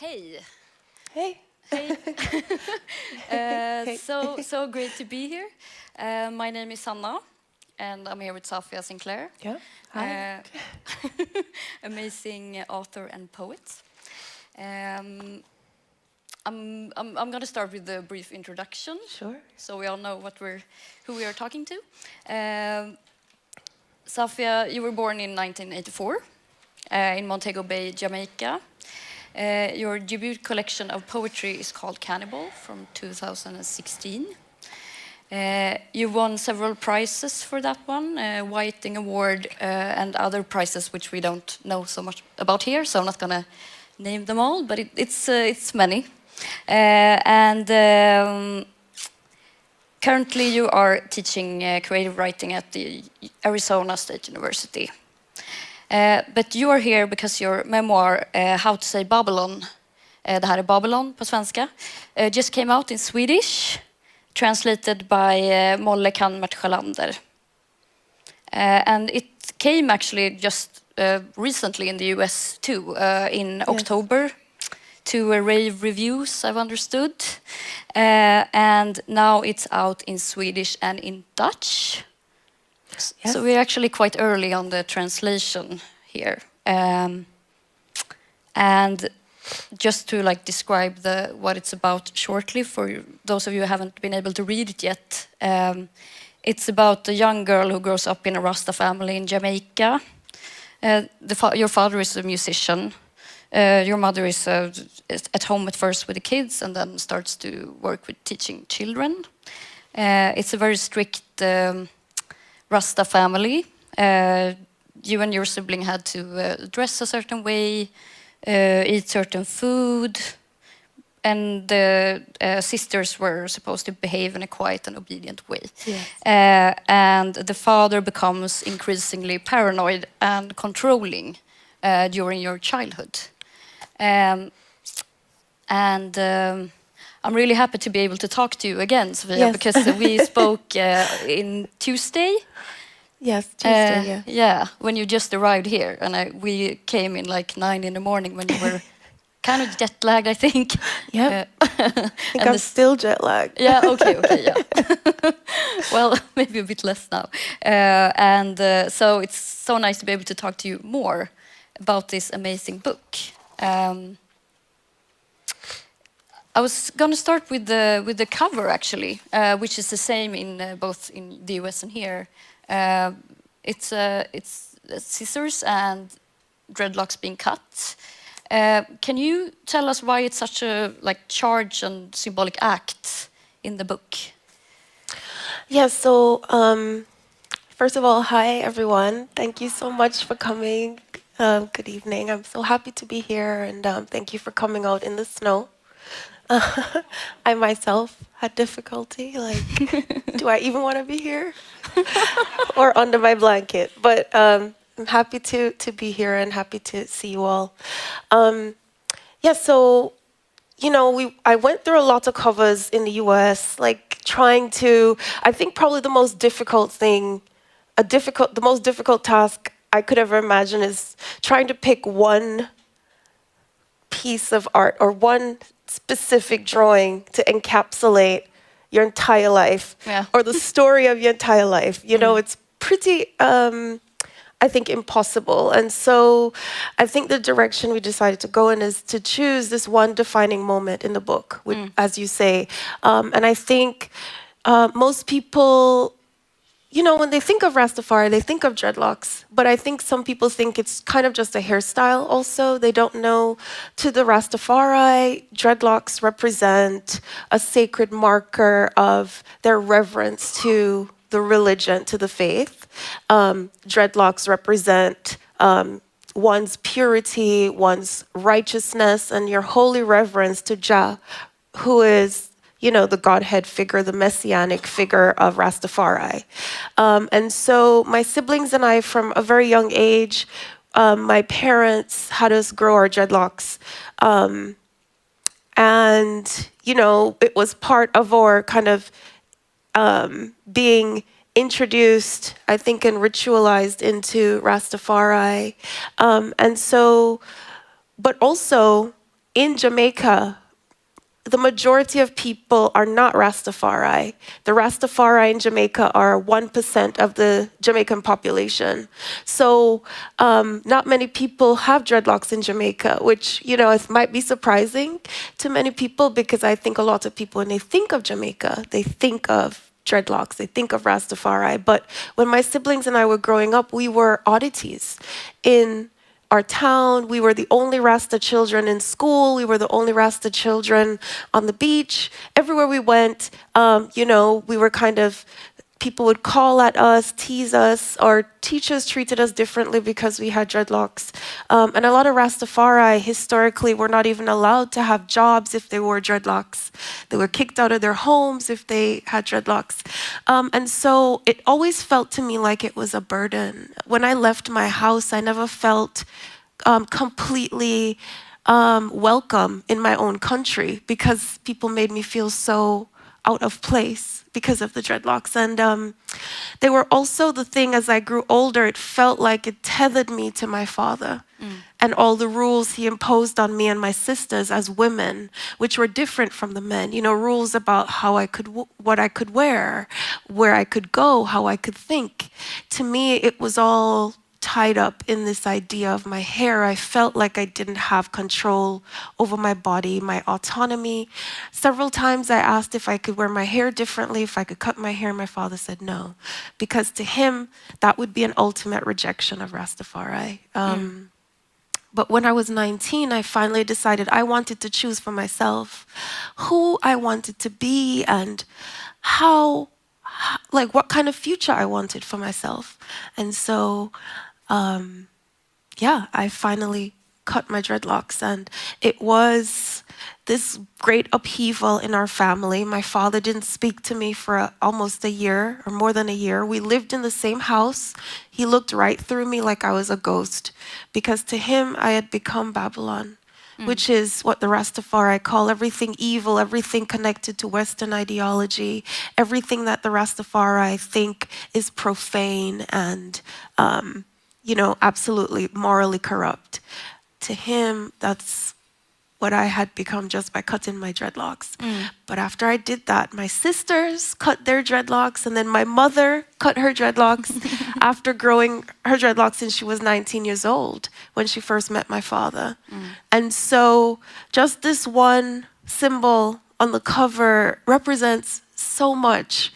Hey. Hey. Hey. Hey. So great to be here. My name is Sanna, and I'm here with Safiya Sinclair. Yeah. Hi. Amazing author and poet. I'm going to start with a brief introduction. Sure. So we all know who we are talking to. Safiya, you were born in 1984 in Montego Bay, Jamaica. Your debut collection of poetry is called Cannibal from 2016. You won several prizes for that one, Whiting Award and other prizes which we don't know so much about here, so I'm not going to name them all, but it's many. Currently you are teaching creative writing at the Arizona State University. But you are here because your memoir, How to Say Babylon, Det här är Babylon på svenska, just came out in Swedish, translated by Molle Kanmert-Schalander. And it came actually just recently in the US too, in October, to rave reviews, I've understood. And now it's out in Swedish and in Dutch. Yes. So we're actually quite early on the translation here. And just to describe what it's about shortly for those of you who haven't been able to read it yet, it's about a young girl who grows up in a Rasta family in Jamaica. Your father is a musician. Your mother is at home at first with the kids and then starts to work with teaching children. It's a very strict Rasta family. You and your sibling had to dress a certain way, eat certain food, and the sisters were supposed to behave in a quiet and obedient way. Yes. And the father becomes increasingly paranoid and controlling during your childhood. I'm really happy to be able to talk to you again, Safiya, Yes. because we spoke in Tuesday. Yes, Tuesday, Yeah, when you just arrived here, and we came in 9 in the morning when you were kind of jet lagged, I think. Yeah. I think I'm still jet lagged. Yeah, okay, yeah. Well, maybe a bit less now. So it's so nice to be able to talk to you more about this amazing book. I was going to start with the cover, actually, which is the same in both in the US and here. It's scissors and dreadlocks being cut. Can you tell us why it's such a charged and symbolic act in the book? Yes. So first of all, hi everyone. Thank you so much for coming. Good evening. I'm so happy to be here, and thank you for coming out in the snow. I myself had difficulty, do I even want to be here? Or under my blanket? But I'm happy to be here and happy to see you all. So, I went through a lot of covers in the US, trying to, I think probably the most difficult task I could ever imagine is trying to pick one piece of art or one specific drawing to encapsulate your entire life, or the story of your entire life. It's pretty, I think, impossible. And so I think the direction we decided to go in is to choose this one defining moment in the book, as you say. And I think most people, when they think of Rastafari, they think of dreadlocks. But I think some people think it's kind of just a hairstyle also. They don't know. To the Rastafari, dreadlocks represent a sacred marker of their reverence to the religion, to the faith. Dreadlocks represent one's purity, one's righteousness, and your holy reverence to Jah, who is the Godhead figure, the messianic figure of Rastafari. And so my siblings and I, from a very young age, my parents had us grow our dreadlocks. And, it was part of our kind of being introduced, I think, and ritualized into Rastafari. And so, but also, in Jamaica, the majority of people are not Rastafari. The Rastafari in Jamaica are 1% of the Jamaican population. So not many people have dreadlocks in Jamaica, which, it might be surprising to many people, because I think a lot of people, when they think of Jamaica, they think of dreadlocks, they think of Rastafari. But when my siblings and I were growing up, we were oddities. In our town, we were the only Rasta children in school. We were the only Rasta children on the beach. Everywhere we went, we were kind of, people would call at us, tease us. Our teachers treated us differently because we had dreadlocks. And a lot of Rastafari historically were not even allowed to have jobs if they wore dreadlocks. They were kicked out of their homes if they had dreadlocks. And so it always felt to me like it was a burden. When I left my house, I never felt completely welcome in my own country, because people made me feel so out of place because of the dreadlocks. And they were also the thing, as I grew older, it felt like it tethered me to my father and all the rules he imposed on me and my sisters as women, which were different from the men. Rules about how I could, what I could wear, where I could go, how I could think. To me, it was all tied up in this idea of my hair. I felt like I didn't have control over my body, my autonomy. Several times I asked if I could wear my hair differently, if I could cut my hair. My father said no, because to him, that would be an ultimate rejection of Rastafari. But when I was 19, I finally decided I wanted to choose for myself who I wanted to be and what kind of future I wanted for myself. And so I finally cut my dreadlocks, and it was this great upheaval in our family. My father didn't speak to me for almost a year, or more than a year. We lived in the same house. He looked right through me like I was a ghost, because to him I had become Babylon, which is what the Rastafari call everything evil, everything connected to Western ideology, everything that the Rastafari think is profane and absolutely morally corrupt. To him, that's what I had become just by cutting my dreadlocks. But after I did that, my sisters cut their dreadlocks, and then my mother cut her dreadlocks after growing her dreadlocks since she was 19 years old when she first met my father. And so just this one symbol on the cover represents so much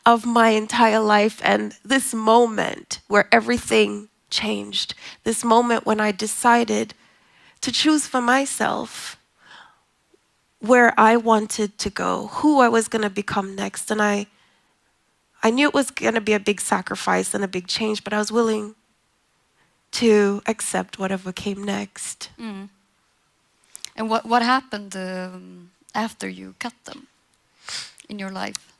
of my entire life, and this moment where everything changed, this moment when I decided to choose for myself where I wanted to go, who I was going to become next. And I knew it was going to be a big sacrifice and a big change, but I was willing to accept whatever came next. And what happened after you cut them in your life?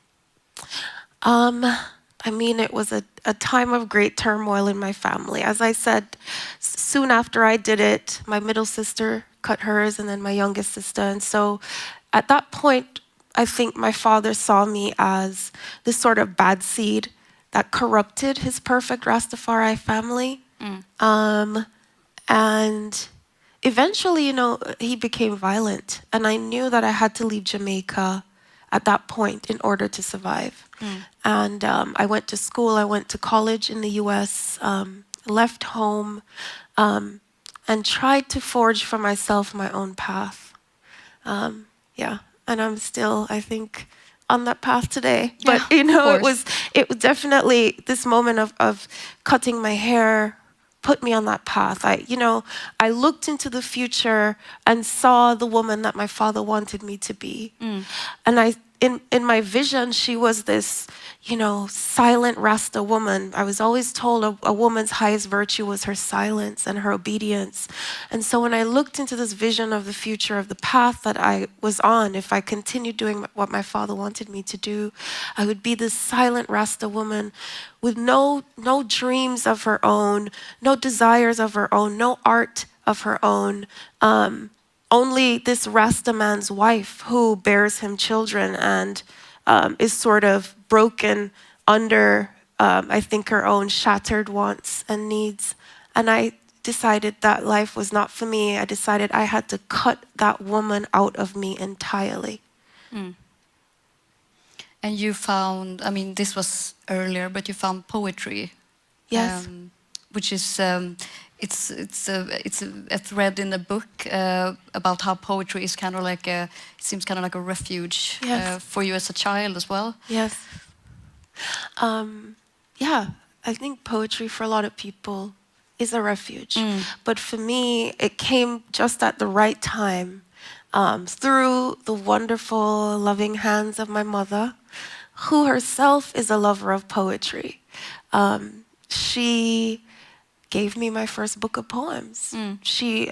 It was a time of great turmoil in my family. As I said, soon after I did it, my middle sister cut hers, and then my youngest sister. And so at that point, I think my father saw me as this sort of bad seed that corrupted his perfect Rastafari family. And eventually, he became violent. And I knew that I had to leave Jamaica at that point in order to survive. And I went to school, I went to college in the US, left home, and tried to forge for myself my own path. And I'm still, I think, on that path today. But, it was definitely this moment of cutting my hair put me on that path. I looked into the future and saw the woman that my father wanted me to be. And in my vision, she was this, silent Rasta woman. I was always told a woman's highest virtue was her silence and her obedience. And so when I looked into this vision of the future, of the path that I was on, if I continued doing what my father wanted me to do, I would be this silent Rasta woman with no dreams of her own, no desires of her own, no art of her own. Only this Rasta man's wife who bears him children and is sort of broken under, I think, her own shattered wants and needs. And I decided that life was not for me, I decided I had to cut that woman out of me entirely. And you found, I mean, this was earlier, but you found poetry. Yes. Which is, it's a thread in the book about how poetry is kind of like it seems kind of like a refuge for you as a child as well. Yes. Yeah, I think poetry for a lot of people is a refuge. But for me, it came just at the right time through the wonderful, loving hands of my mother, who herself is a lover of poetry. She gave me my first book of poems. She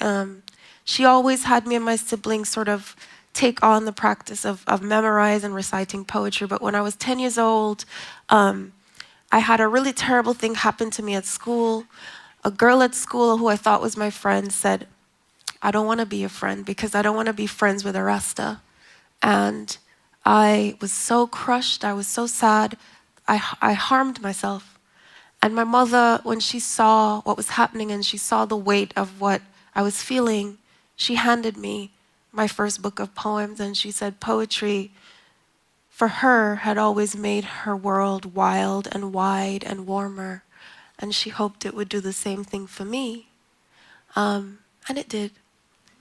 always had me and my siblings sort of take on the practice of memorize and reciting poetry. But when I was 10 years old, I had a really terrible thing happen to me at school. A girl at school who I thought was my friend said, I don't want to be your friend because I don't want to be friends with a Rasta. And I was so crushed, I was so sad, I harmed myself. And my mother, when she saw what was happening and she saw the weight of what I was feeling, she handed me my first book of poems and she said poetry, for her, had always made her world wild and wide and warmer. And she hoped it would do the same thing for me. And it did.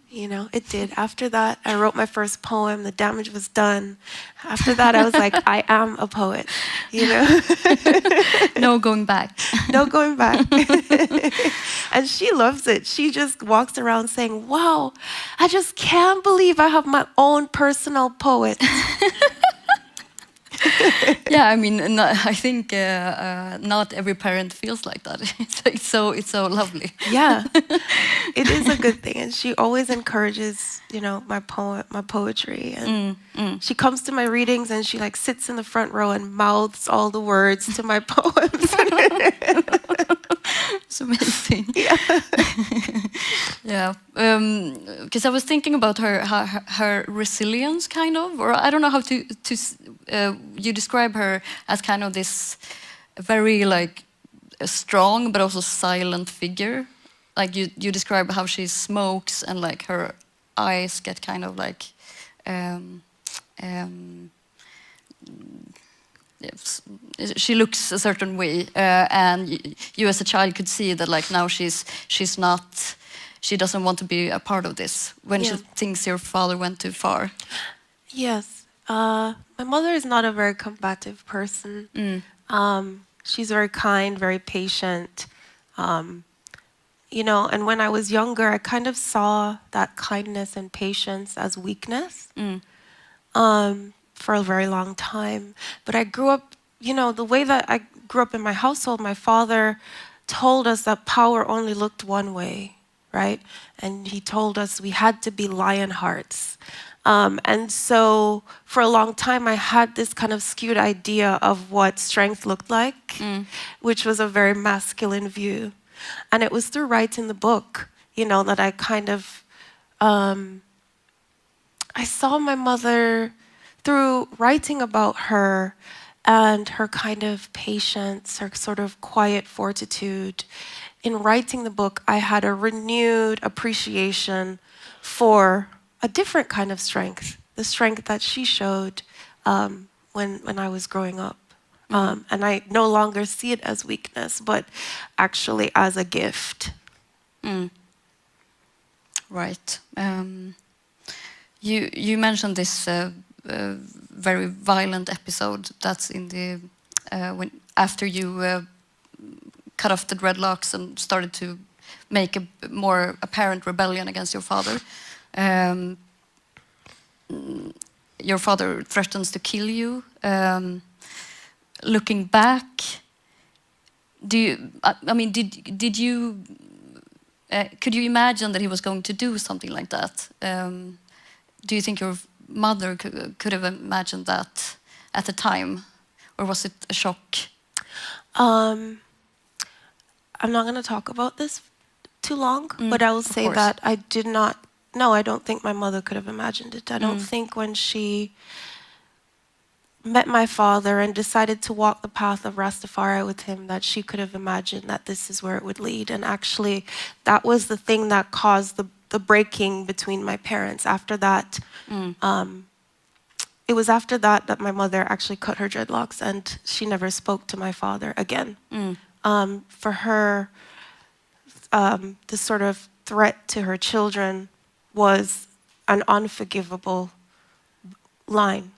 You know, it did. After that, I wrote my first poem. The damage was done. After that, I was like, I am a poet, you know? No going back. No going back. And she loves it. She just walks around saying, wow, I just can't believe I have my own personal poet. Yeah, I mean, I think not every parent feels like that. It's so lovely. Yeah, it is a good thing, and she always encourages, you know, my poetry, and she comes to my readings and she like sits in the front row and mouths all the words to my poems. It's amazing. Yeah, yeah. Because I was thinking about her resilience, kind of, or I don't know how to you describe her as kind of this very like a strong but also silent figure. Like you describe how she smokes and like her eyes get kind of like she looks a certain way, and you as a child could see that like now she doesn't want to be a part of this when she thinks your father went too far. Yes. My mother is not a very combative person. She's very kind, very patient. You know, and when I was younger, I kind of saw that kindness and patience as weakness for a very long time. But I grew up, you know, the way that I grew up in my household, my father told us that power only looked one way, right? And he told us we had to be lion hearts. And so for a long time, I had this kind of skewed idea of what strength looked like, which was a very masculine view. And it was through writing the book, you know, that I kind of, I saw my mother through writing about her and her kind of patience, her sort of quiet fortitude. In writing the book, I had a renewed appreciation for a different kind of strength, the strength that she showed when I was growing up. And I no longer see it as weakness, but actually as a gift. Right. You mentioned this very violent episode that's in the when after you cut off the dreadlocks and started to make a more apparent rebellion against your father. Your father threatens to kill you. Looking back, did you could you imagine that he was going to do something like that? Do you think your mother could have imagined that at the time, or was it a shock? I'm not going to talk about this too long, but I will say that I did not. No, I don't think my mother could have imagined it. I don't think when she met my father and decided to walk the path of Rastafari with him, that she could have imagined that this is where it would lead. And actually, that was the thing that caused the breaking between my parents. After that, it was after that that my mother actually cut her dreadlocks, and she never spoke to my father again. For her, the sort of threat to her children was an unforgivable line.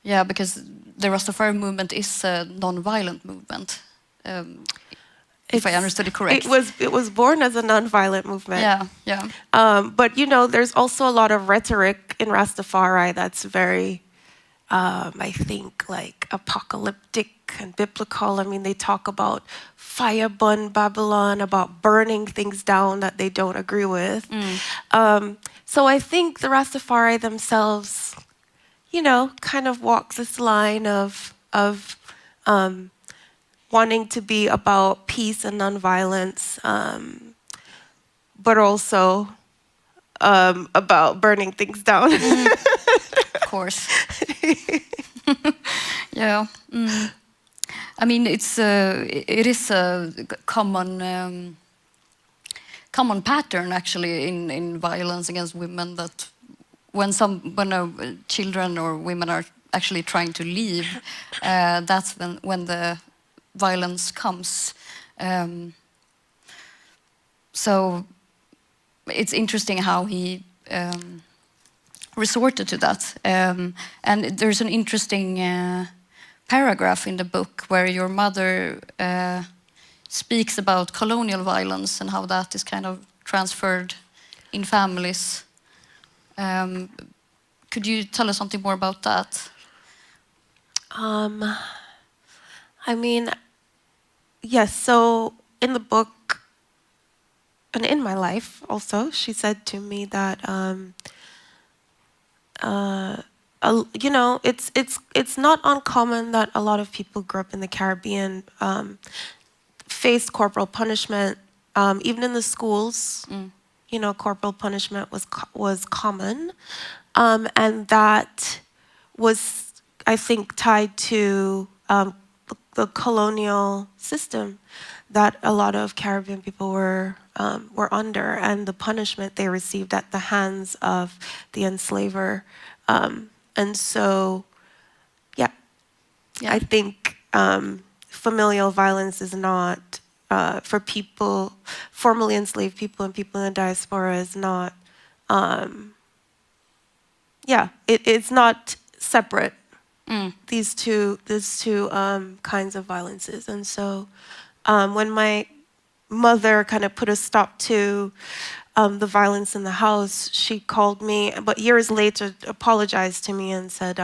Yeah, because the Rastafari movement is a non-violent movement, if I understood it correct. It was born as a non-violent movement. Yeah. But you know, there's also a lot of rhetoric in Rastafari that's very, I think, like apocalyptic and biblical. I mean, they talk about fire burn Babylon, about burning things down that they don't agree with. So I think the Rastafari themselves, you know, kind of walks this line of wanting to be about peace and nonviolence, but also about burning things down. Of course. Yeah. I mean, it is a common pattern actually in violence against women, that when children or women are actually trying to leave, that's when the violence comes. So it's interesting how he resorted to that. And there's an interesting paragraph in the book where your mother speaks about colonial violence and how that is kind of transferred in families. Could you tell us something more about that? I mean, yes, so in the book, and in my life also, she said to me that, you know, it's not uncommon that a lot of people grew up in the Caribbean faced corporal punishment, even in the schools. You know, corporal punishment was common, and that was, I think, tied to the colonial system that a lot of Caribbean people were under, and the punishment they received at the hands of the enslaver. And so, yeah. I think familial violence is not, for people, formerly enslaved people and people in the diaspora, is not, it's not separate. These two kinds of violences. And so when my mother kind of put a stop to the violence in the house, she called me, but years later apologized to me and said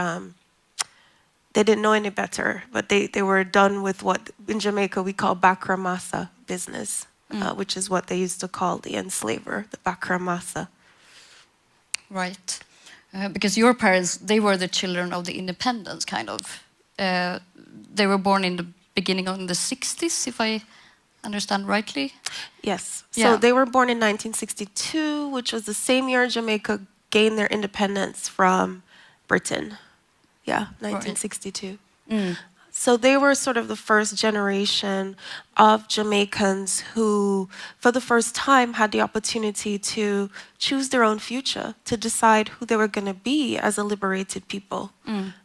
they didn't know any better, but they were done with what in Jamaica we call bakramasa business, which is what they used to call the enslaver, the bakramasa. Right. Because your parents, they were the children of the independence, kind of. They were born in the beginning of the 60s, if I understand rightly. Yes. Yeah. So they were born in 1962, which was the same year Jamaica gained their independence from Britain. Yeah, 1962. So they were sort of the first generation of Jamaicans who, for the first time, had the opportunity to choose their own future, to decide who they were going to be as a liberated people.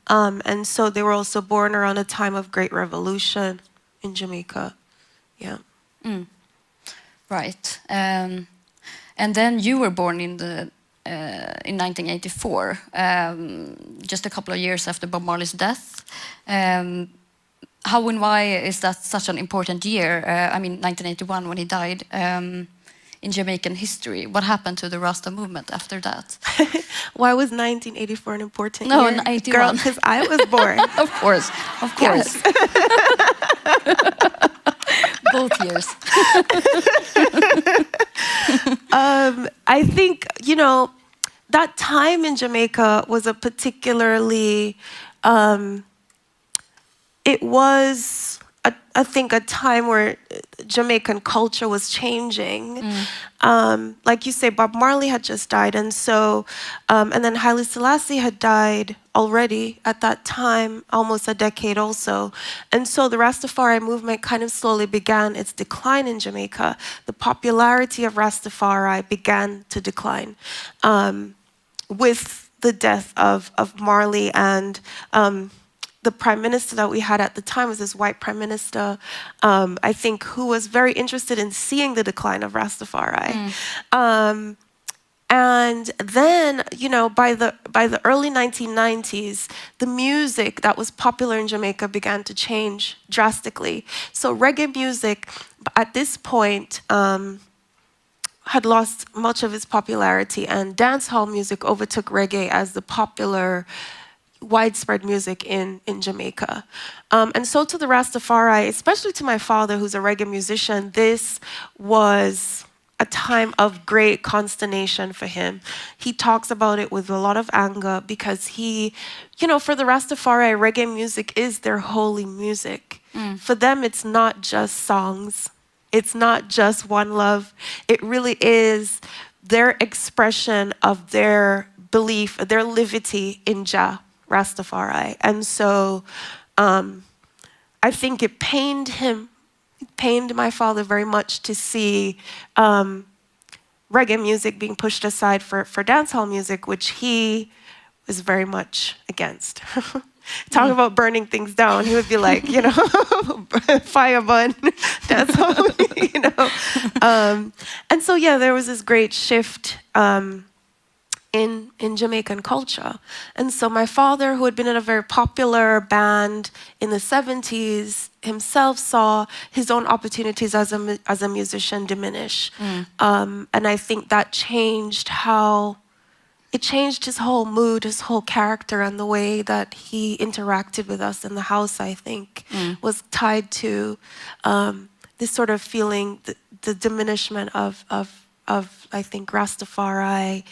And so they were also born around a time of great revolution in Jamaica. Yeah. Right. And then you were born in 1984, just a couple of years after Bob Marley's death. How and why is that such an important year? I mean, 1981 when he died, in Jamaican history. What happened to the Rasta movement after that? Why was 1984 an important No, year? 81. Girl, because I was born. Of course. Yes. Both years. I think, you know, that time in Jamaica was a particularly, it was, I think, a time where Jamaican culture was changing. Like you say, Bob Marley had just died, and so, and then Haile Selassie had died already at that time, almost a decade also. And so the Rastafari movement kind of slowly began its decline in Jamaica. The popularity of Rastafari began to decline with the death of Marley, and the prime minister that we had at the time was this white prime minister, I think, who was very interested in seeing the decline of Rastafari. And then, you know, by the early 1990s, the music that was popular in Jamaica began to change drastically. So reggae music, at this point, had lost much of its popularity, and dancehall music overtook reggae as the popular, widespread music in Jamaica. And so to the Rastafari, especially to my father, who's a reggae musician, this was a time of great consternation for him. He talks about it with a lot of anger because he, you know, for the Rastafari, reggae music is their holy music. For them, it's not just songs. It's not just one love. It really is their expression of their belief, their livity in Jah, Rastafari. And so I think it pained him, it pained my father very much to see reggae music being pushed aside for dancehall music, which he was very much against. Talk about burning things down. He would be like, you know, fire bun, dancehall, you know. And so, yeah, there was this great shift in Jamaican culture. And so my father, who had been in a very popular band in the 70s, himself saw his own opportunities as a musician diminish. And I think that changed it changed his whole mood, his whole character, and the way that he interacted with us in the house, I think, was tied to this sort of feeling, the diminishment of I think, Rastafari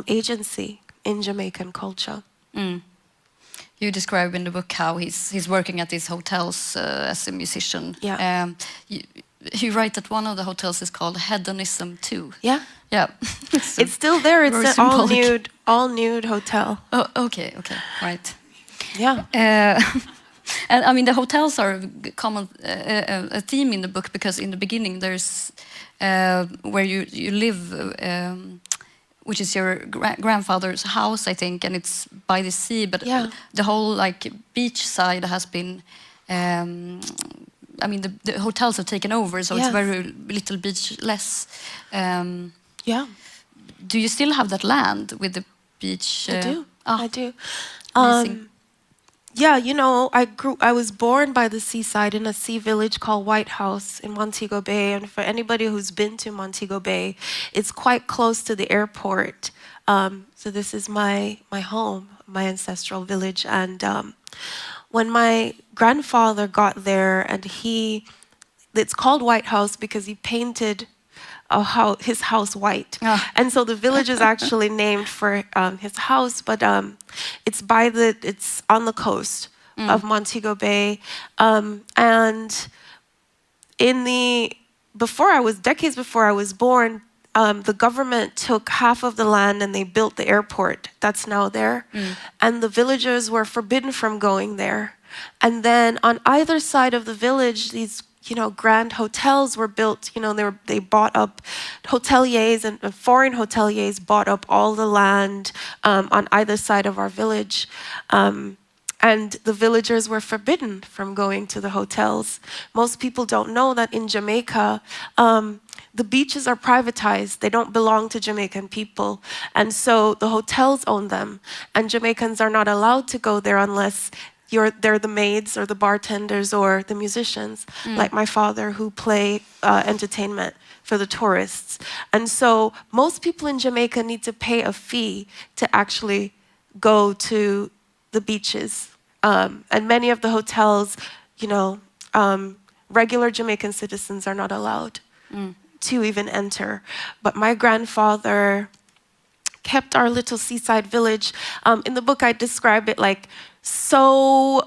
agency in Jamaican culture. You describe in the book how he's working at these hotels as a musician. Yeah. You write that one of the hotels is called Hedonism 2. Yeah. Yeah. It's still there. It's an all nude hotel. Oh, okay, right. Yeah. And I mean, the hotels are a common a theme in the book, because in the beginning there's where you live, which is your grandfather's house, I think, and it's by the sea. But the whole like beach side has been. I mean, the hotels have taken over, so it's very little beach less. Yeah. Do you still have that land with the beach? I do. I do. Amazing. Yeah, you know, I was born by the seaside in a sea village called White House in Montego Bay. And for anybody who's been to Montego Bay, it's quite close to the airport. So this is my home, my ancestral village. And when my grandfather got there, and it's called White House because he painted his house white. And so the village is actually named for his house, but it's on the coast of Montego Bay. And decades before I was born, the government took half of the land and they built the airport that's now there. And the villagers were forbidden from going there. And then on either side of the village, these grand hotels were built. They bought up hoteliers, and foreign hoteliers bought up all the land on either side of our village. And the villagers were forbidden from going to the hotels. Most people don't know that in Jamaica, the beaches are privatized. They don't belong to Jamaican people. And so the hotels own them. And Jamaicans are not allowed to go there unless they're the maids or the bartenders or the musicians, like my father, who play entertainment for the tourists. And so most people in Jamaica need to pay a fee to actually go to the beaches. And many of the hotels, regular Jamaican citizens are not allowed to even enter. But my grandfather kept our little seaside village. In the book, I describe it like so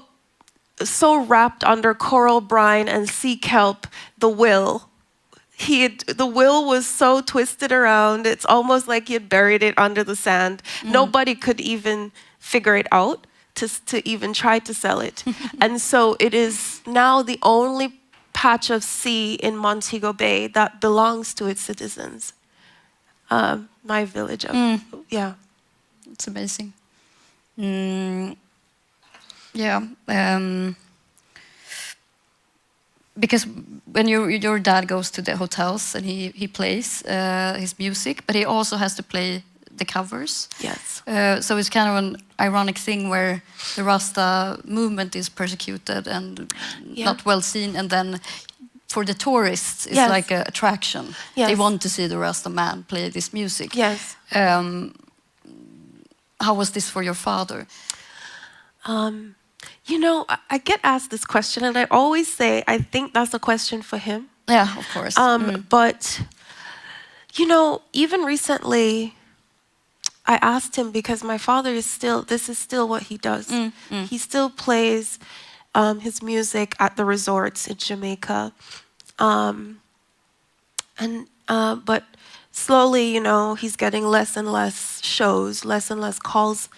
wrapped under coral brine and sea kelp, the will the will was so twisted around. It's almost like he had buried it under the sand. Nobody could even figure it out to even try to sell it. And so it is now the only patch of sea in Montego Bay that belongs to its citizens. My village of, yeah. It's amazing. Yeah. Because when your dad goes to the hotels and he plays his music, but he also has to play the covers. Yes. So it's kind of an ironic thing where the Rasta movement is persecuted and not well seen, and then for the tourists it's like an attraction. They want to see the Rasta man play this music. Yes. How was this for your father? You know, I get asked this question, and I always say I think that's a question for him. Yeah, of course. But, you know, even recently, I asked him, because my father is still, this is still what he does. He still plays his music at the resorts in Jamaica. But slowly, you know, he's getting less and less shows, less and less calls.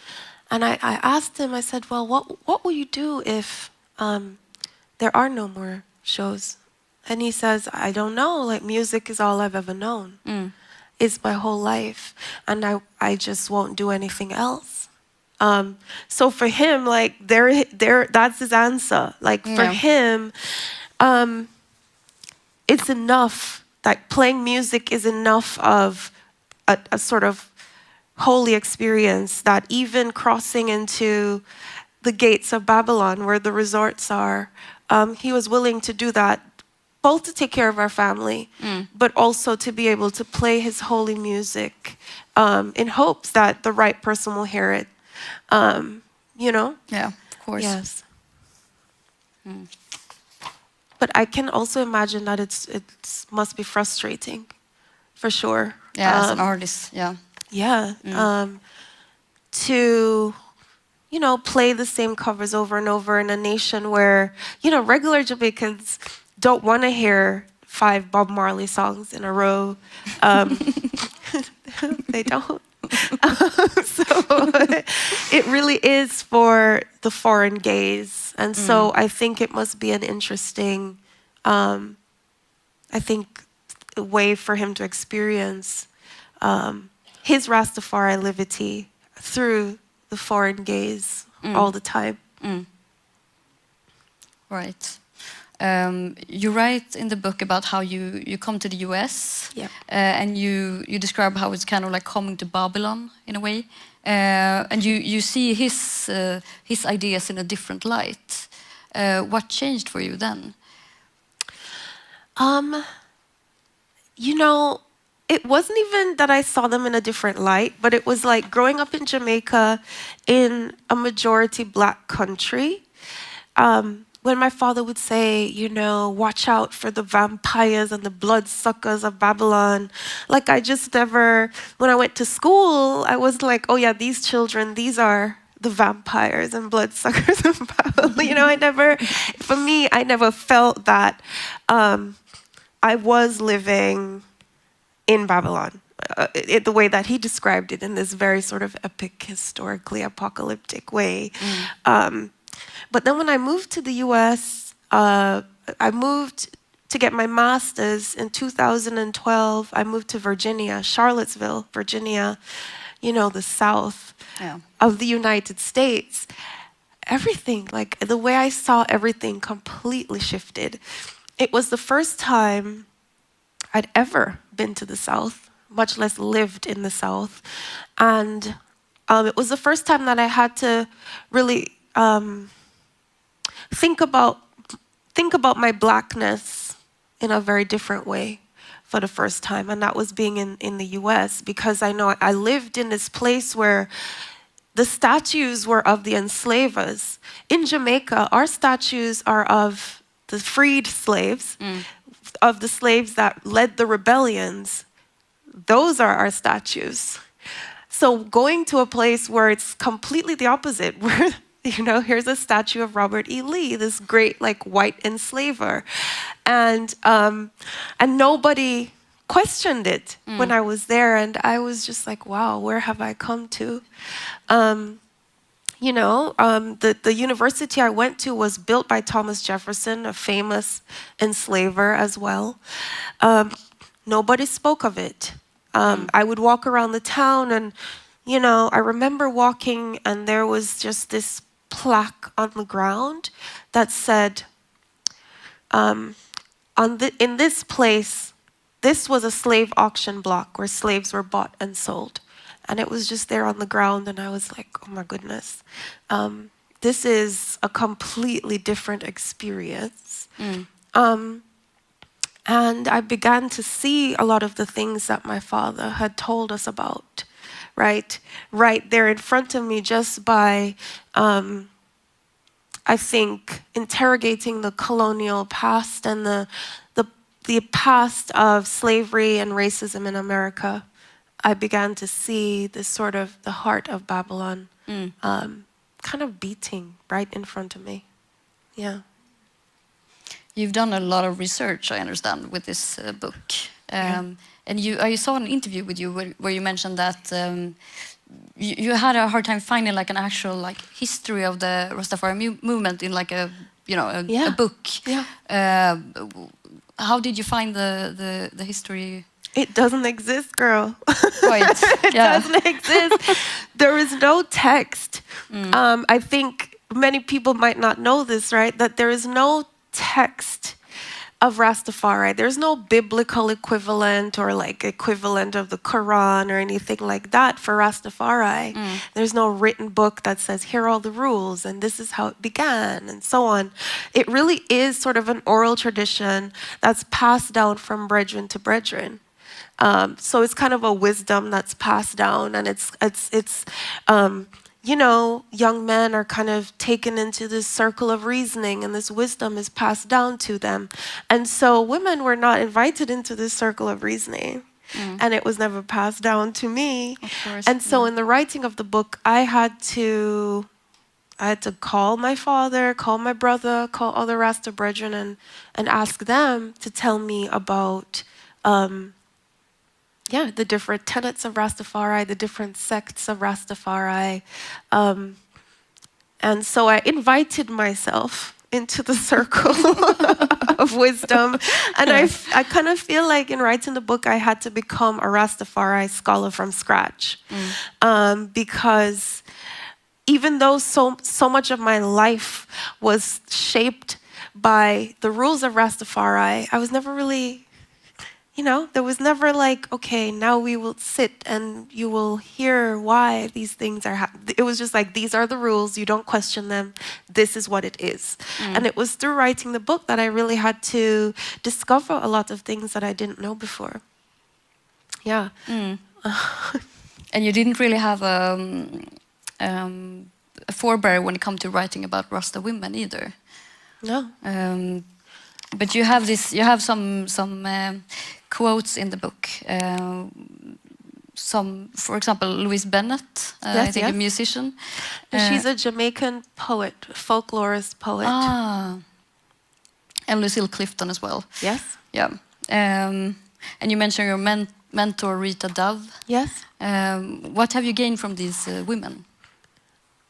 And I asked him, I said, well, what will you do if there are no more shows? And he says, I don't know. Like, music is all I've ever known. It's my whole life. And I just won't do anything else. So for him, like, that's his answer. Like, for him, it's enough. Like, playing music is enough of a sort of holy experience, that even crossing into the gates of Babylon, where the resorts are, he was willing to do that, both to take care of our family, but also to be able to play his holy music in hopes that the right person will hear it. You know? Yeah, of course. Yes. But I can also imagine that it must be frustrating, for sure. Yeah, as an artist, yeah. Yeah. To, you know, play the same covers over and over in a nation where, you know, regular Jamaicans don't want to hear 5 Bob Marley songs in a row. They don't. So it really is for the foreign gaze. And so I think it must be an interesting, I think, way for him to experience his Rastafari liberty through the foreign gaze all the time. Right. You write in the book about how you come to the US, and you describe how it's kind of like coming to Babylon in a way, and you see his ideas in a different light. What changed for you then? You know, it wasn't even that I saw them in a different light, but it was like growing up in Jamaica in a majority Black country. When my father would say, you know, watch out for the vampires and the bloodsuckers of Babylon. Like, I just never, when I went to school, I was like, oh yeah, these children, these are the vampires and bloodsuckers of Babylon. You know, for me, I never felt that I was living in Babylon, the way that he described it, in this very sort of epic, historically apocalyptic way. But then when I moved to the US, I moved to get my master's in 2012. I moved to Virginia, Charlottesville, Virginia, you know, the south of the United States. Everything, like the way I saw everything completely shifted. It was the first time I'd ever been to the South, much less lived in the South. And it was the first time that I had to really think about my Blackness in a very different way for the first time. And that was being in the US, because I know I lived in this place where the statues were of the enslavers. In Jamaica, our statues are of the freed slaves, of the slaves that led the rebellions. Those are our statues. So going to a place where it's completely the opposite, where You know, here's a statue of Robert E. Lee, this great like white enslaver, and nobody questioned it when I was there, and I was just like, wow, where have I come to? You know, the university I went to was built by Thomas Jefferson, a famous enslaver as well. Nobody spoke of it. I would walk around the town, and you know, I remember walking, and there was just this plaque on the ground that said, in this place, this was a slave auction block where slaves were bought and sold. And it was just there on the ground, and I was like, oh my goodness, this is a completely different experience. And I began to see a lot of the things that my father had told us about, right there in front of me, just by, I think, interrogating the colonial past and the past of slavery and racism in America. I began to see this sort of the heart of Babylon kind of beating right in front of me. Yeah. You've done a lot of research, I understand, with this book. And I saw an interview with you where you mentioned that you had a hard time finding like an actual like history of the Rastafari movement in like a book. Yeah. How did you find the history? It doesn't exist, girl. Right. It doesn't exist. There is no text. I think many people might not know this, right? That there is no text of Rastafari. There's no biblical equivalent or like equivalent of the Quran or anything like that for Rastafari. There's no written book that says, here are all the rules and this is how it began and so on. It really is sort of an oral tradition that's passed down from brethren to brethren. So it's kind of a wisdom that's passed down, and it's you know, young men are kind of taken into this circle of reasoning, and this wisdom is passed down to them. And so women were not invited into this circle of reasoning, and it was never passed down to me. Of course, and so in the writing of the book, I had to call my father, call my brother, call other Rasta brethren, and ask them to tell me about the different tenets of Rastafari, the different sects of Rastafari. And so I invited myself into the circle of wisdom. And I kind of feel like in writing the book, I had to become a Rastafari scholar from scratch. Because even though so much of my life was shaped by the rules of Rastafari, I was never really... You know, there was never like, okay, now we will sit and you will hear why these things are happening. It was just like, these are the rules. You don't question them. This is what it is. And it was through writing the book that I really had to discover a lot of things that I didn't know before. Yeah. And you didn't really have a forebear when it comes to writing about Rasta women either. No. But you have some quotes in the book. For example, Louise Bennett, I think a musician. She's a Jamaican poet, folklorist poet. And Lucille Clifton as well. Yes. Yeah. And you mentioned your mentor, Rita Dove. Yes. What have you gained from these women?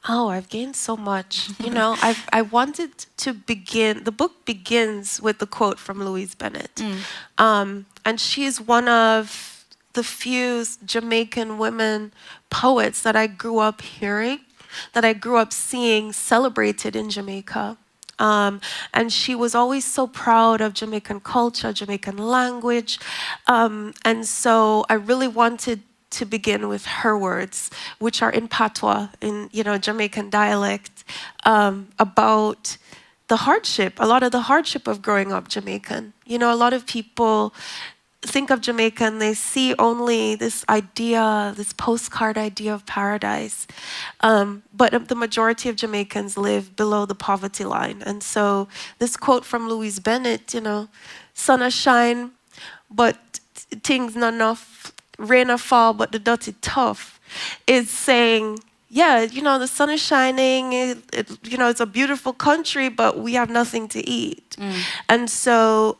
Oh, I've gained so much. You know, I wanted to begin, the book begins with the quote from Louise Bennett. And she's one of the few Jamaican women poets that I grew up hearing, that I grew up seeing celebrated in Jamaica. And she was always so proud of Jamaican culture, Jamaican language. And so I really wanted to begin with her words, which are in patois, in Jamaican dialect, about the hardship, a lot of the hardship of growing up Jamaican. You know, a lot of people think of Jamaica and they see only this idea, this postcard idea of paradise. But the majority of Jamaicans live below the poverty line. And so this quote from Louise Bennett, you know, sun a shine, but things not enough, rain a fall, but the dirty tough, is saying, yeah, the sun is shining. It's a beautiful country, but we have nothing to eat. And so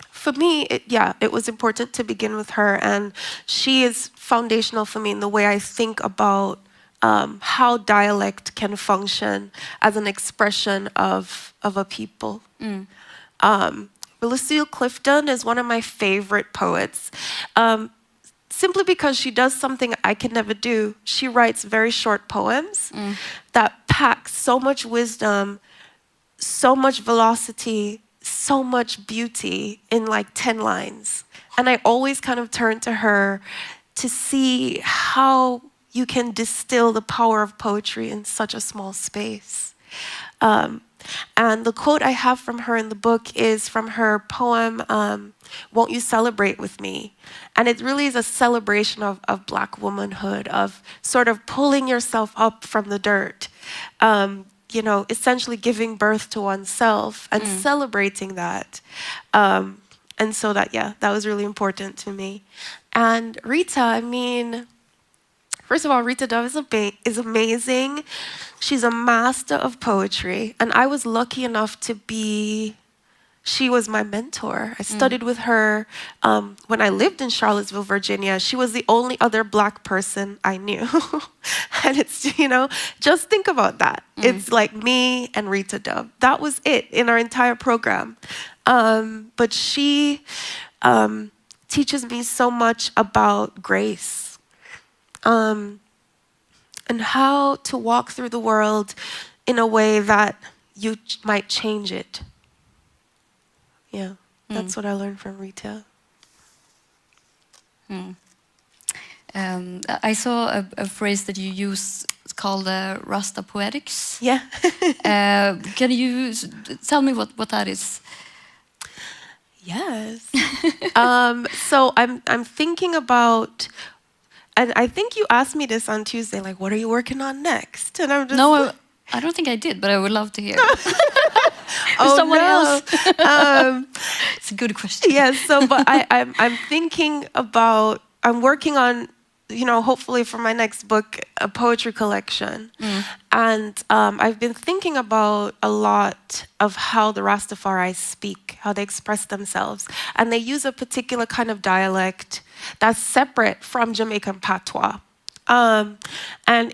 for me, it was important to begin with her. And she is foundational for me in the way I think about how dialect can function as an expression of a people. Lucille Clifton is one of my favorite poets. Simply because she does something I can never do. She writes very short poems that pack so much wisdom, so much velocity, so much beauty in like 10 lines. And I always kind of turn to her to see how you can distill the power of poetry in such a small space. And the quote I have from her in the book is from her poem, Won't You Celebrate With Me? And it really is a celebration of Black womanhood, of sort of pulling yourself up from the dirt, essentially giving birth to oneself and celebrating that. And so that was really important to me. And Rita, I mean, first of all, Rita Dove is amazing. She's a master of poetry. And I was lucky enough she was my mentor. I studied with her when I lived in Charlottesville, Virginia. She was the only other Black person I knew. And it's, just think about that. It's like me and Rita Dove. That was it in our entire program. But she teaches me so much about grace. And how to walk through the world in a way that you might change it. Yeah, that's what I learned from Rita. I saw a phrase that you use called Rasta poetics. Yeah. Can you tell me what that is? Yes. So I'm thinking about, and I think you asked me this on Tuesday, like, what are you working on next? And I'm just no, I don't think I did, but I would love to hear. Someone else. It's a good question. Yeah. So, but I'm thinking about. I'm working on, hopefully for my next book, a poetry collection, and I've been thinking about a lot of how the Rastafari speak, how they express themselves, and they use a particular kind of dialect that's separate from Jamaican patois. And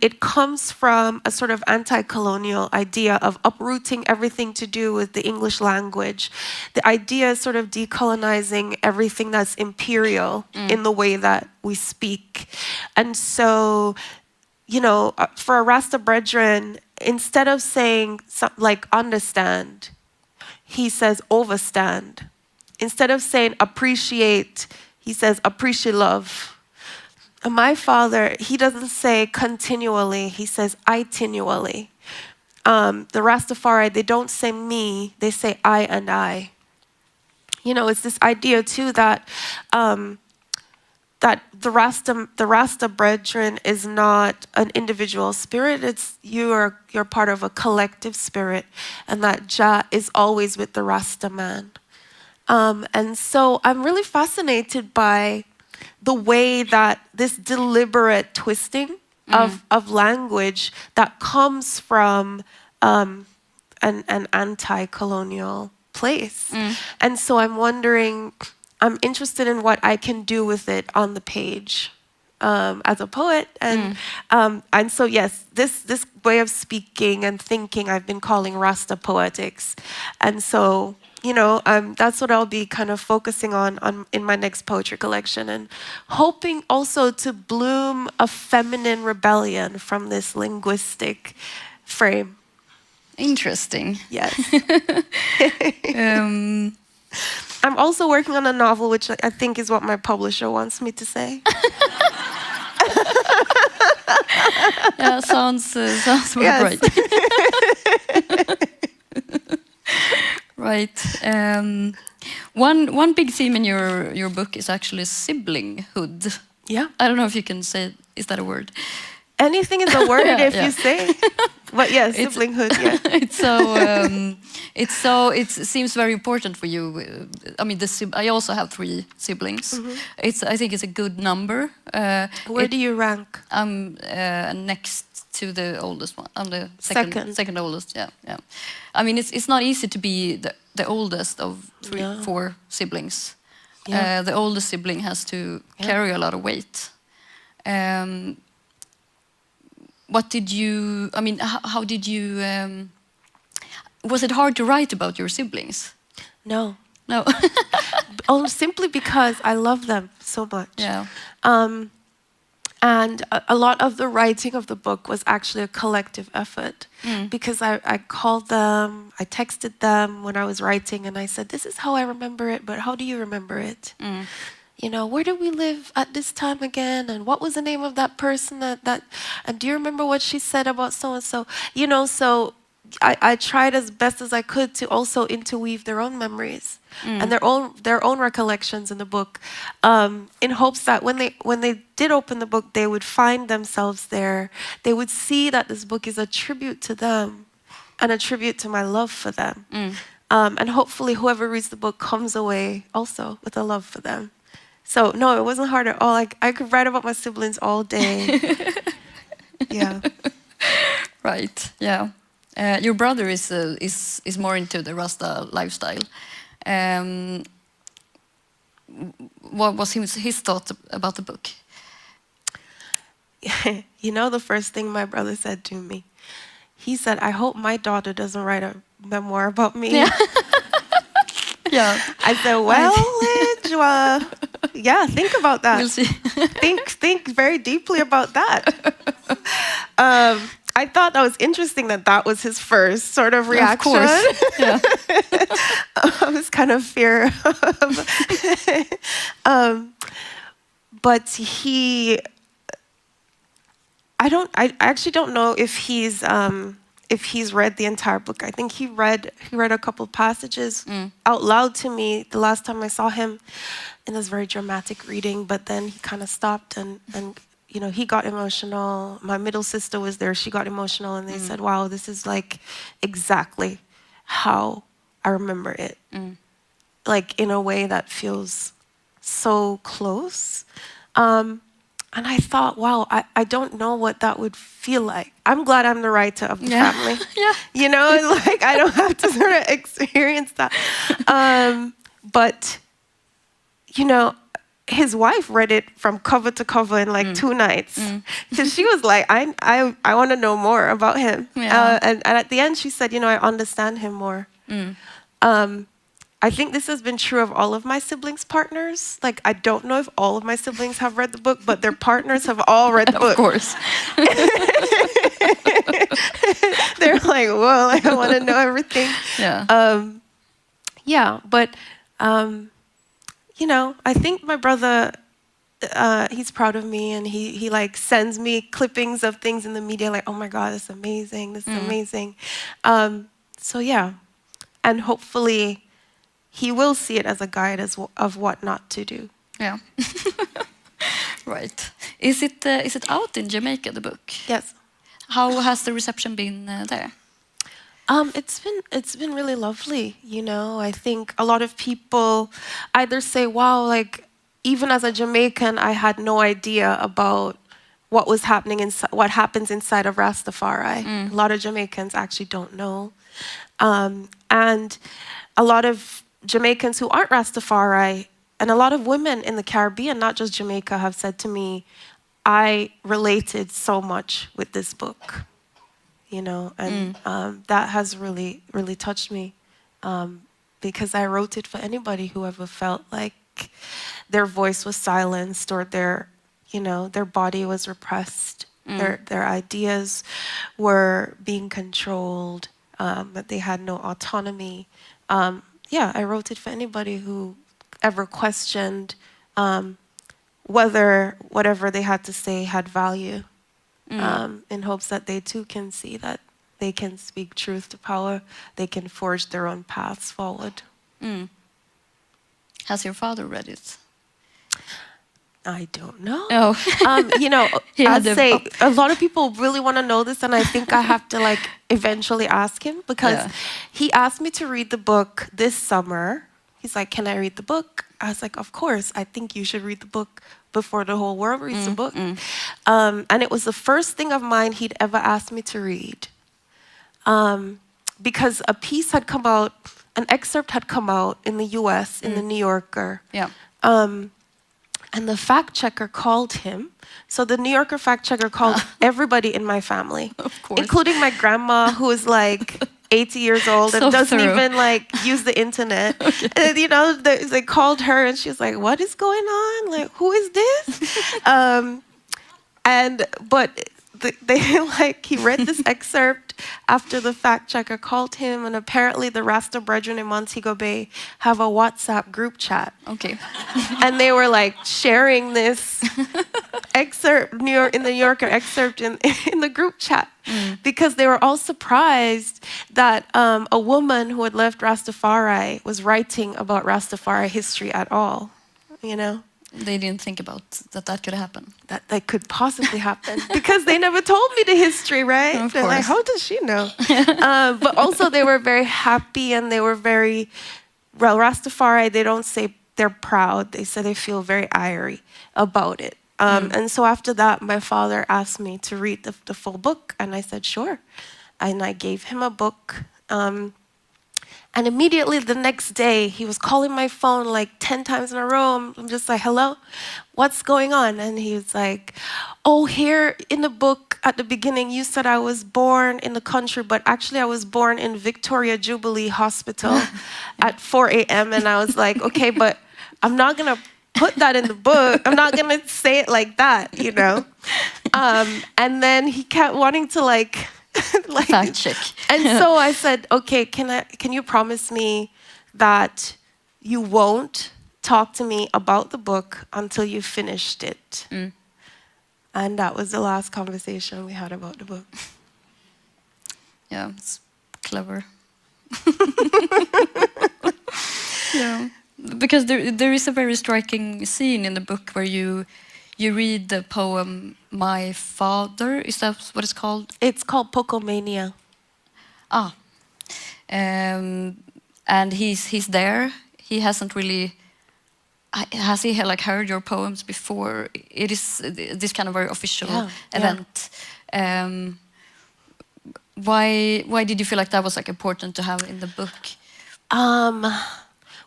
it comes from a sort of anti-colonial idea of uprooting everything to do with the English language. The idea is sort of decolonizing everything that's imperial in the way that we speak. And so, for a Rasta brethren, instead of saying like understand, he says overstand. Instead of saying appreciate, he says appreciate love. And my father, he doesn't say continually, he says itinually. The Rastafari, they don't say me, they say I and I. It's this idea too that that the Rasta brethren is not an individual spirit. It's you're part of a collective spirit, and that Jah is always with the Rasta man. And so I'm really fascinated by the way that this deliberate twisting of language that comes from an anti-colonial place. And so I'm interested in what I can do with it on the page as a poet. And so, yes, this way of speaking and thinking I've been calling Rasta poetics. And so, that's what I'll be kind of focusing on in my next poetry collection, and hoping also to bloom a feminine rebellion from this linguistic frame. Interesting. Yes. I'm also working on a novel, which I think is what my publisher wants me to say. Yeah, sounds about right. Right. One big theme in your book is actually siblinghood. Yeah. I don't know if you can say, is that a word? anything is a word if Yeah. you say. But yeah, siblinghood. Yeah. It seems very important for you. I mean, I also have 3 siblings. I think it's a good number. Where do you rank? I'm next to the oldest one. I'm the second oldest. Yeah, yeah. I mean, it's not easy to be the oldest of 4 siblings. Yeah. The oldest sibling has to carry a lot of weight. What did you? I mean, how did you? Was it hard to write about your siblings? No. No. Simply because I love them so much. Yeah. And a lot of the writing of the book was actually a collective effort because I called them, I texted them when I was writing, and I said, this is how I remember it, but how do you remember it? You know, where did we live at this time again? And what was the name of that person and do you remember what she said about so-and-so? You know, so I tried as best as I could to also interweave their own memories and their own recollections in the book, in hopes that when they did open the book, they would find themselves there. They would see that this book is a tribute to them and a tribute to my love for them. And hopefully whoever reads the book comes away also with a love for them. So no, it wasn't hard at all. I could write about my siblings all day. Yeah. Right. Yeah. Your brother is more into the Rasta lifestyle. What was his thought about the book? You know, the first thing my brother said to me, he said, "I hope my daughter doesn't write a memoir about me." Yeah. Yeah. I said, "Well, yeah, think about that. We'll see. think very deeply about that." I thought that was interesting that was his first sort of reaction. Of course. Yeah. I was kind of fear of, but I actually don't know if he's read the entire book. I think he read a couple passages out loud to me the last time I saw him in this very dramatic reading, but then he kind of stopped and you know, he got emotional. My middle sister was there. She got emotional, and they said, wow, this is like exactly how I remember it. Like in a way that feels so close. And I thought, wow, I don't know what that would feel like. I'm glad I'm the writer of the family. Yeah. You know, like I don't have to sort of experience that. But, you know, his wife read it from cover to cover in like 2 nights. Because she was like, I want to know more about him. Yeah. And at the end she said, you know, I understand him more. I think this has been true of all of my siblings' partners. Like, I don't know if all of my siblings have read the book, but their partners have all read the book. Of course. They're like, whoa, like, I want to know everything. Yeah. Yeah, but, you know, I think my brother, he's proud of me, and he like sends me clippings of things in the media like, oh my God, this is amazing, this is amazing. So yeah, and hopefully he will see it as a guide of what not to do. Yeah. Right. Is it out in Jamaica, the book? Yes. How has the reception been there? It's been really lovely, you know. I think a lot of people either say, wow, like even as a Jamaican, I had no idea about what was happening what happens inside of Rastafari. A lot of Jamaicans actually don't know. And a lot of Jamaicans who aren't Rastafari, and a lot of women in the Caribbean, not just Jamaica, have said to me, I related so much with this book. You know, and that has really, really touched me, because I wrote it for anybody who ever felt like their voice was silenced, or their body was repressed, their ideas were being controlled, that they had no autonomy. Yeah, I wrote it for anybody who ever questioned whether whatever they had to say had value. In hopes that they too can see that they can speak truth to power, they can forge their own paths forward. Has your father read it? I don't know. Oh. You know, He had I'd the- say a lot of people really want to know this, and I think I have to like eventually ask him, because Yeah. he asked me to read the book this summer. He's like, "Can I read the book?" I was like, "Of course. I think you should read the book before the whole world reads the book." And it was the first thing of mine he'd ever asked me to read. Because a piece had come out, an excerpt had come out in the US, in the New Yorker. Yeah. And the fact checker called him. So the New Yorker fact checker called everybody in my family, Of course. including my grandma, who is like 80 years old and So doesn't thorough. even like use the internet. And you know, they called her and she's like, "What is going on? Like, who is this?" But they like, he read this excerpt after the fact checker called him, and apparently the Rasta brethren in Montego Bay have a WhatsApp group chat. Okay. And they were like sharing this excerpt, in the New Yorker excerpt in the group chat, because they were all surprised that a woman who had left Rastafari was writing about Rastafari history at all, you know? They didn't think about that could happen. That could possibly happen, because they never told me the history, right? Of They're like, course. how does she know? But also they were very happy, and they were very, well, Rastafari, they don't say they're proud. They say they feel very irie about it. And so after that, my father asked me to read the full book, and I said, sure. And I gave him a book. And immediately the next day, he was calling my phone like 10 times in a row. I'm just like, hello, what's going on? And he was like, oh, here in the book at the beginning, you said I was born in the country, but actually I was born in Victoria Jubilee Hospital at 4 a.m. And I was like, okay, but I'm not going to put that in the book. I'm not going to say it like that, you know? And then he kept wanting to like Fact check. And so I said, okay, can you promise me that you won't talk to me about the book until you finished it? And that was the last conversation we had about the book. Yeah, it's clever. Yeah, because there is a very striking scene in the book where you read the poem "My Father." Is that what it's called? It's called Pocomania. And he's there. He hasn't really. Has he like heard your poems before? It is this kind of very official event. Why did you feel like that was like important to have in the book?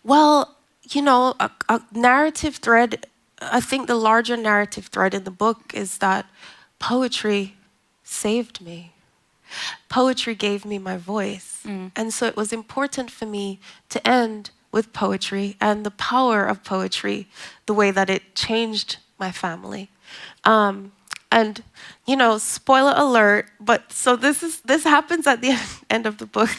Well, you know, a narrative thread. I think the larger narrative thread in the book is that poetry saved me. Poetry gave me my voice. And so it was important for me to end with poetry and the power of poetry, the way that it changed my family. And, you know, spoiler alert, but so this happens at the end of the book.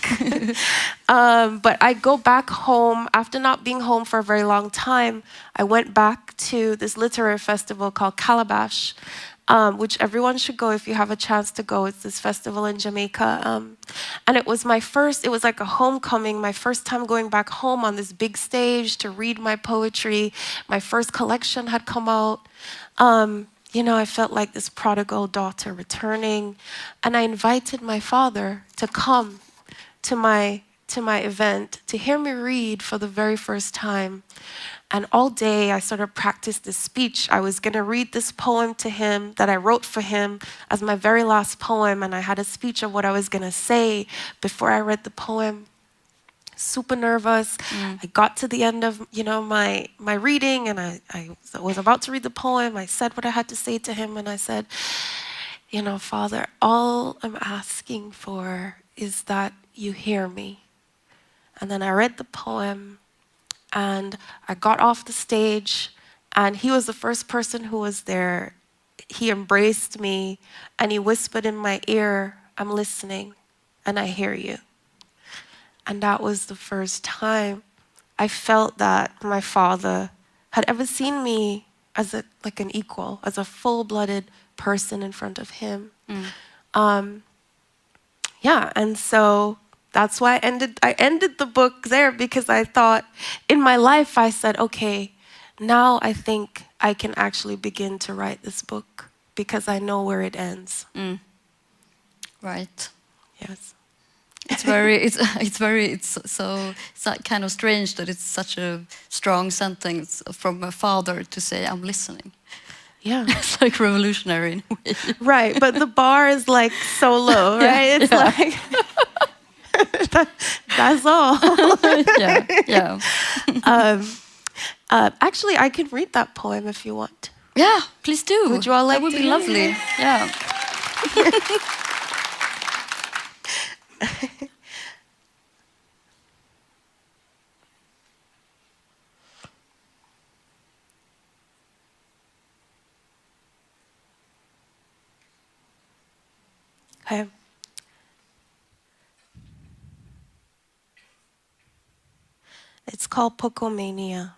But I go back home, after not being home for a very long time, I went back to this literary festival called Calabash, which everyone should go if you have a chance to go. It's this festival in Jamaica. And it was like a homecoming, my first time going back home on this big stage to read my poetry. My first collection had come out. You know, I felt like this prodigal daughter returning. And I invited my father to come to my event, to hear me read for the very first time. And all day I sort of practiced this speech. I was going to read this poem to him that I wrote for him as my very last poem. And I had a speech of what I was going to say before I read the poem. Super nervous. I got to the end of, you know, my reading, and I was about to read the poem. I said what I had to say to him, and I said, you know, Father, all I'm asking for is that you hear me. And then I read the poem, and I got off the stage, and he was the first person who was there. He embraced me, and he whispered in my ear, I'm listening, and I hear you. And that was the first time I felt that my father had ever seen me as like an equal, as a full-blooded person in front of him. And so that's why I ended the book there, because I thought in my life, I said, okay, now I think I can actually begin to write this book because I know where it ends. Right. Yes. It's kind of strange that it's such a strong sentence from a father to say, I'm listening. Yeah. It's like revolutionary in a way. Right, but the bar is like so low, right? It's like, that's all. Yeah. Actually, I can read that poem if you want. Yeah, please do. Would you all like that would to be hear lovely. it? Yeah. Okay. It's called Pocomania.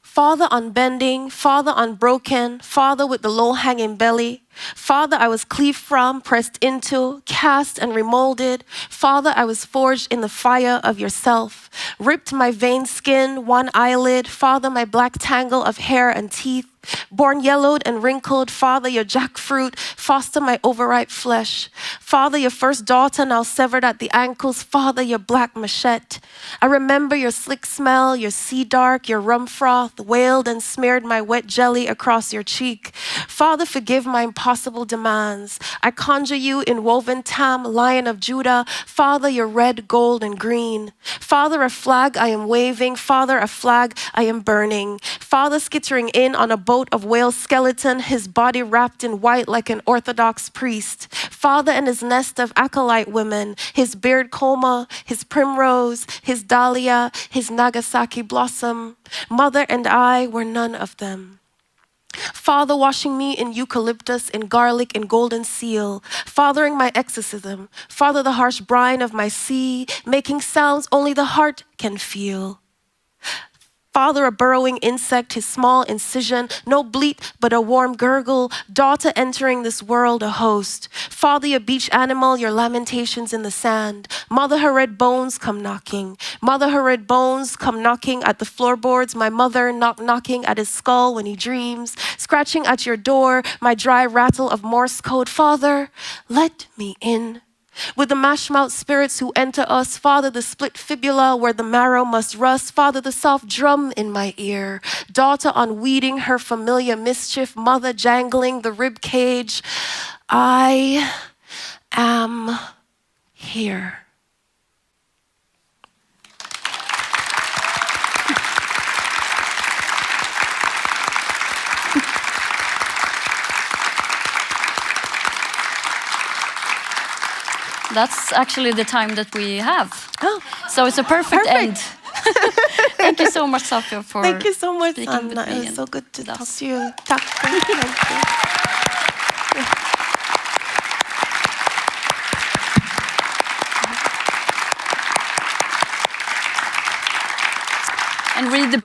Father unbending, Father unbroken, Father with the low-hanging belly, Father I was cleaved from, pressed into, cast and remolded, Father I was forged in the fire of yourself, ripped my veined skin, one eyelid, Father my black tangle of hair and teeth, born yellowed and wrinkled, Father, your jackfruit, foster my overripe flesh. Father, your first daughter now severed at the ankles, Father, your black machete. I remember your slick smell, your sea dark, your rum froth, wailed and smeared my wet jelly across your cheek. Father, forgive my impossible demands. I conjure you in woven tam, Lion of Judah, Father, your red, gold, and green. Father, a flag I am waving, Father, a flag I am burning. Father, skittering in on a boat of whale skeleton, his body wrapped in white like an Orthodox priest. Father and his nest of acolyte women, his beard coma, his primrose, his dahlia, his Nagasaki blossom. Mother and I were none of them. Father washing me in eucalyptus, in garlic, in golden seal. Fathering my exorcism. Father the harsh brine of my sea, making sounds only the heart can feel. Father, a burrowing insect, his small incision, no bleat, but a warm gurgle, daughter entering this world a host. Father, a beach animal, your lamentations in the sand. Mother, her red bones come knocking. Mother, her red bones come knocking at the floorboards. My mother knocking at his skull when he dreams. Scratching at your door, my dry rattle of Morse code. Father, let me in. With the mash-mouth spirits who enter us, Father, the split fibula where the marrow must rust, Father, the soft drum in my ear, daughter unweeding her familiar mischief, mother jangling the rib cage. I am here. That's actually the time that we have. Oh, So it's a perfect end. Thank you so much, Safiya, for thank you so much, speaking with Anna. me It was and so good to with talk us. to you. Thank you. And read the